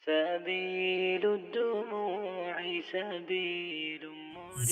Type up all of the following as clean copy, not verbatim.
سبيل الدموع سبيل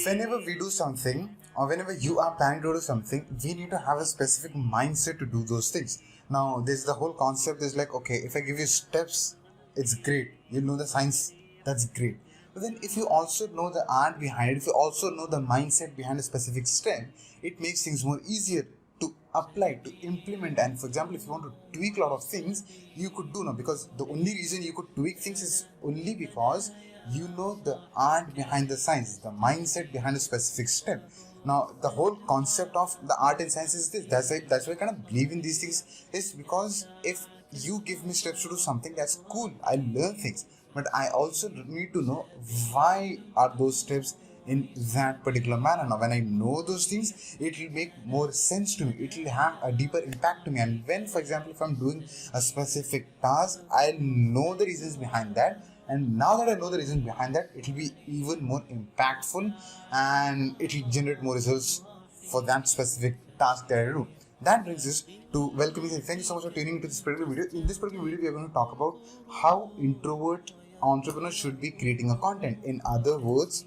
Whenever we do something, or whenever you are planning to do something, we need to have a specific mindset to do those things. Now, this the whole concept is like, okay, if I give you steps, it's great. You know the science, that's great. But then if you also know the art behind it, if you also know the mindset behind a specific step, it makes things more easier to apply, to implement. And for example, if you want to tweak a lot of things, you could do now, because the only reason you could tweak things is only because you know the art behind the science, the mindset behind a specific step. Now the whole concept of the art and science is this. That's why I kind of believe in these things, is because if you give me steps to do something, that's cool, I learn things, but I also need to know why are those steps in that particular manner. Now when I know those things, it will make more sense to me, it will have a deeper impact to me. And when, for example, if I'm doing a specific task, I'll know the reasons behind that, and now that I know the reason behind that, it will be even more impactful and it will generate more results for that specific task that I do. That brings us to welcoming. Thank you so much for tuning into this particular video. In this particular video, we are going to talk about how introvert entrepreneurs should be creating a content. In other words,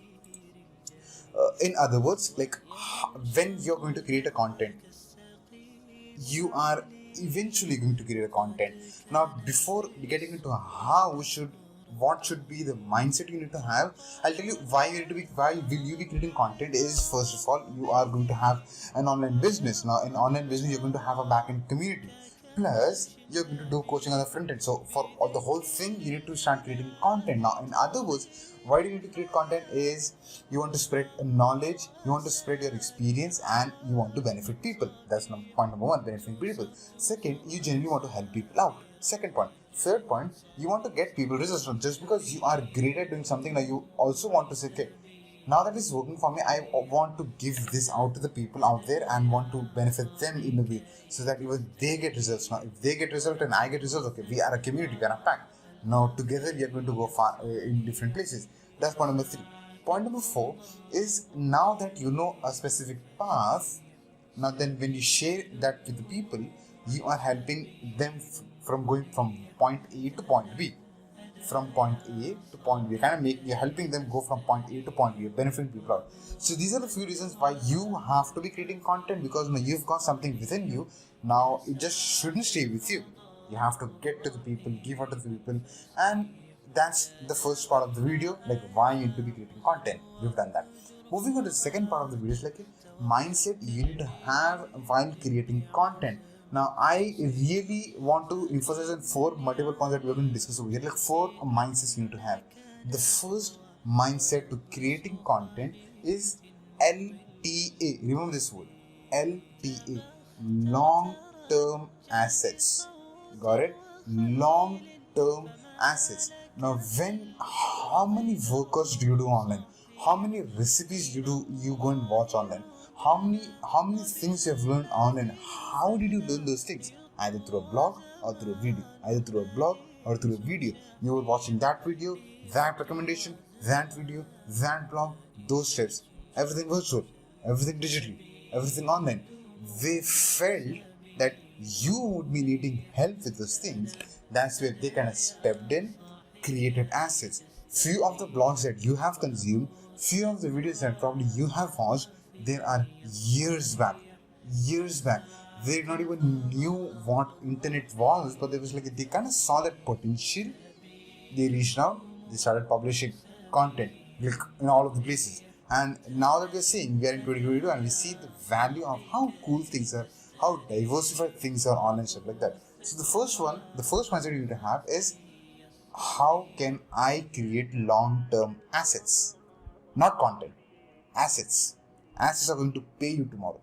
like when you're going to create a content, you are eventually going to create a content. Now, before getting into what should be the mindset you need to have, I'll tell you why will you be creating content. Is first of all, you are going to have an online business. Now in online business, you're going to have a back-end community, plus you're going to do coaching on the front end. So for the whole thing, you need to start creating content. Now in other words, why do you need to create content? Is you want to spread knowledge, you want to spread your experience, and you want to benefit people. That's point number one, benefiting people. Second, you genuinely want to help people out. Second point. Third point, you want to get people results. Just because you are great at doing something, now you also want to say, okay, now that is working for me, I want to give this out to the people out there and want to benefit them in a way so that even they get results. Now if they get results and I get results, okay, we are a community, we are a pack. Now together we are going to go far in different places. That's point number 3. Point number 4 is, now that you know a specific path, now then when you share that with the people, you are helping them from going from point A to point B. From point A to point B, you're helping them go from point A to point B, benefiting people out. So these are the few reasons why you have to be creating content, because now you've got something within you. Now it just shouldn't stay with you. You have to get to the people, give out to the people, and that's the first part of the video, like why you need to be creating content. We've done that. Moving on to the second part of the video is like a mindset you need to have while creating content. Now, I really want to emphasize on 4 multiple points that we're going to discuss over here, like 4 mindsets you need to have. The first mindset to creating content is LTA. Remember this word, LTA, long-term assets. Got it? Long-term assets. Now, how many workouts do you do online? How many recipes you go and watch online? How many things you have learned online? How did you learn those things? Either through a blog or through a video. Either through a blog or through a video. You were watching that video, that recommendation, that video, that blog, those steps. Everything virtual, everything digital, everything online. They felt that you would be needing help with those things. That's where they kind of stepped in, created assets. Few of the blogs that you have consumed, few of the videos that probably you have watched, there are years back. They not even knew what internet was, but they kind of saw that potential. They reached out, they started publishing content in all of the places. And now that we're seeing, we are in 2022 and we see the value of how cool things are, how diversified things are online, stuff like that. So the first mindset you need to have is, how can I create long-term assets? Not content, assets. Assets are going to pay you tomorrow.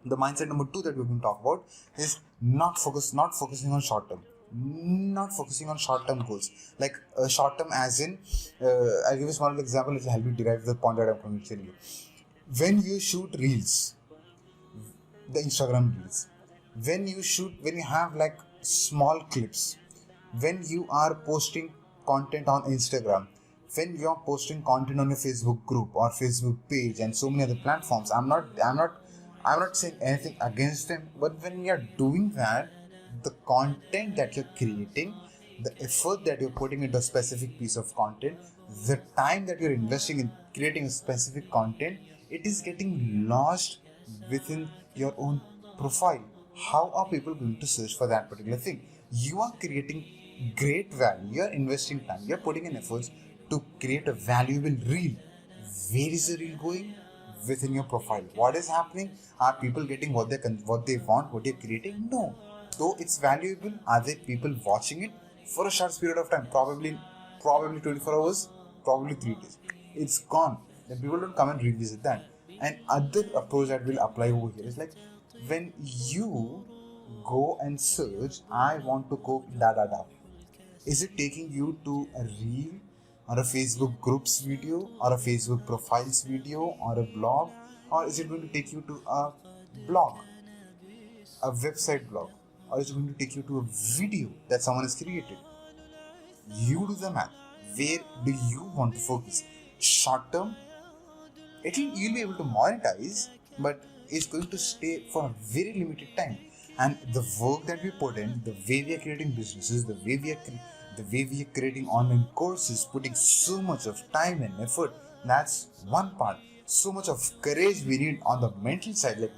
The mindset number 2 that we're going to talk about is not focusing on short term. Not focusing on short term goals. Like short term as in, I'll give a small example, it will help you derive the point that I'm going to tell you. When you shoot reels, the Instagram reels, when you have like small clips, when you are posting content on Instagram, when you are posting content on your Facebook group or Facebook page and so many other platforms, I'm not saying anything against them, but when you are doing that, the content that you're creating the effort that you're putting into a specific piece of content, the time that you're investing in creating a specific content, it is getting lost within your own profile. How are people going to search for that particular thing? You are creating great value, you're investing time, you're putting in efforts to create a valuable reel. Where is the reel going? Within your profile. What is happening? Are people getting what they want, what you're creating? No. Though it's valuable, are there people watching it for a short period of time? Probably 24 hours, probably 3 days. It's gone. Then people don't come and revisit that. And other approach that will apply over here is like when you go and search, I want to cook da da da. Is it taking you to a reel or a Facebook groups video or a Facebook profiles video or a blog, or is it going to take you to a blog, a website blog, or is it going to take you to a video that someone has created? You do the math. Where do you want to focus? Short term, you'll be able to monetize, but it's going to stay for a very limited time. And the work that we put in, the way we are creating businesses, the way we are creating online courses, putting so much of time and effort, that's one part. So much of courage we need on the mental side, like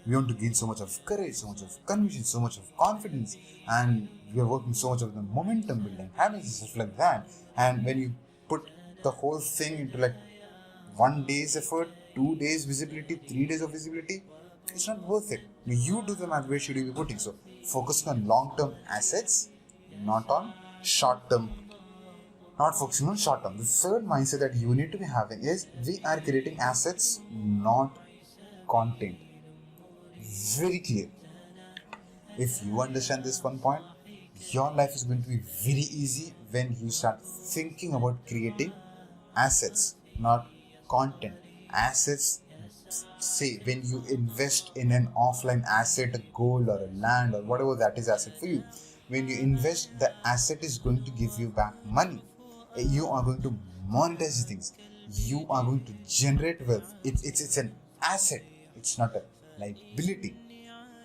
we want to gain so much of courage, so much of conviction, so much of confidence, and we are working so much of the momentum building habits and stuff like that. And when you put the whole thing into like 1 day's effort, 2 days visibility, 3 days of visibility, it's not worth it. You do the math, where should you be putting? So focusing on long-term assets, not on short-term, not focusing on short-term. The third mindset that you need to be having is we are creating assets, not content. Very clear. If you understand this one point, your life is going to be very easy when you start thinking about creating assets, not content. Assets, say when you invest in an offline asset, a gold or a land or whatever that is asset for you, when you invest, the asset is going to give you back money. You are going to monetize things. You are going to generate wealth. It's an asset. It's not a liability.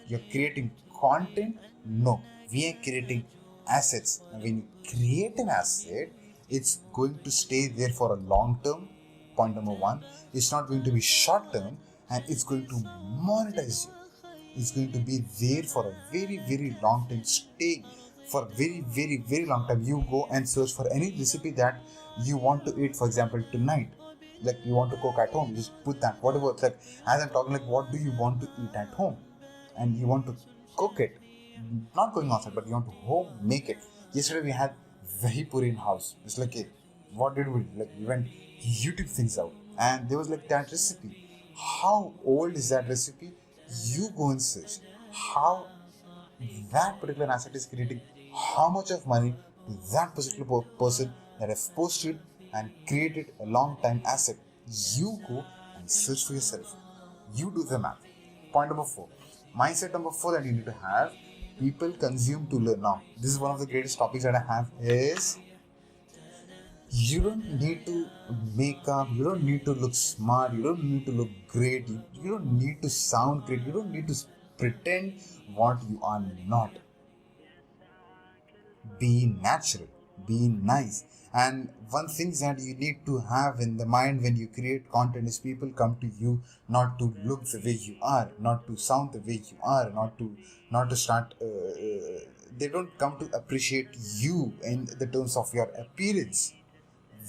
You're creating content. No, we are creating assets. And when you create an asset, it's going to stay there for a long term. Point number one. It's not going to be short term, and it's going to monetize you. It's going to be there for a very, very long time. Stay for a very, very, very long time. You go and search for any recipe that you want to eat, for example, tonight. Like you want to cook at home, just put that. Whatever, it's like, as I'm talking, like, what do you want to eat at home? And you want to cook it. Not going outside, but you want to home make it. Yesterday we had Vahi Puri in house. It's like, hey, what did we do? Like, we went YouTube things out, and there was like that recipe. How old is that recipe? You go and search how that particular asset is creating how much of money to that particular person that has posted and created a long time asset. You go and search for yourself. You do the math. Point number 4. Mindset number 4 that you need to have: people consume to learn. Now, this is one of the greatest topics that I have is you don't need to make up, you don't need to look smart, you don't need to look great, you don't need to sound great, you don't need to pretend what you are not. Be natural, be nice. And one thing that you need to have in the mind when you create content is people come to you not to look the way you are, not to sound the way you are, not to start they don't come to appreciate you in the terms of your appearance.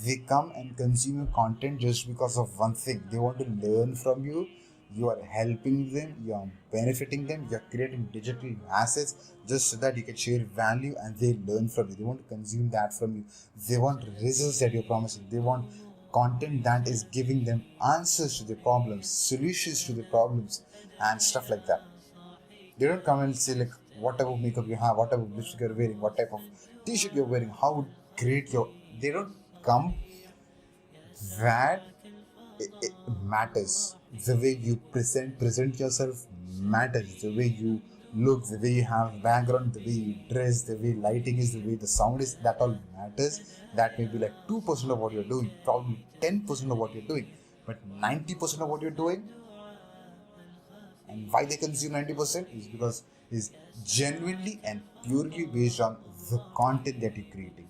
They come and consume your content just because of one thing. They want to learn from you. You are helping them, you are benefiting them, you are creating digital assets just so that you can share value and they learn from you. They want to consume that from you. They want results that you're promising. They want content that is giving them answers to their problems, solutions to their problems, and stuff like that. They don't come and say like what type of makeup you have, what type of lipstick you're wearing, what type of t-shirt you're wearing, how great your. They don't come. That it matters. The way you present yourself matters. The way you look, the way you have background, the way you dress, the way lighting is, the way the sound is, that all matters. That may be like 2% of what you're doing, probably 10% of what you're doing, but 90% of what you're doing. And why they consume 90% is because it's genuinely and purely based on the content that you're creating,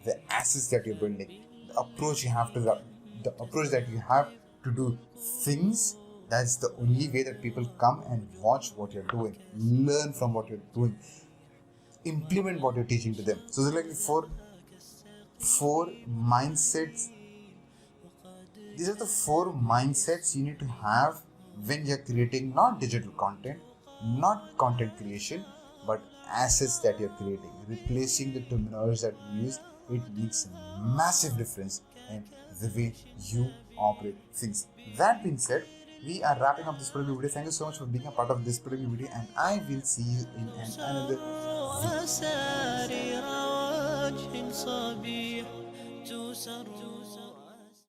the assets that you're building, the approach you have to the approach that you have to do things. That's the only way that people come and watch what you're doing, learn from what you're doing, implement what you're teaching to them. So there's like four mindsets. These are the four mindsets you need to have when you're creating not digital content, not content creation, but assets that you're creating. Replacing the terminology that you use, it makes a massive difference in the way you operate things. That being said, we are wrapping up this particular video. Thank you so much for being a part of this particular video, and I will see you in another video.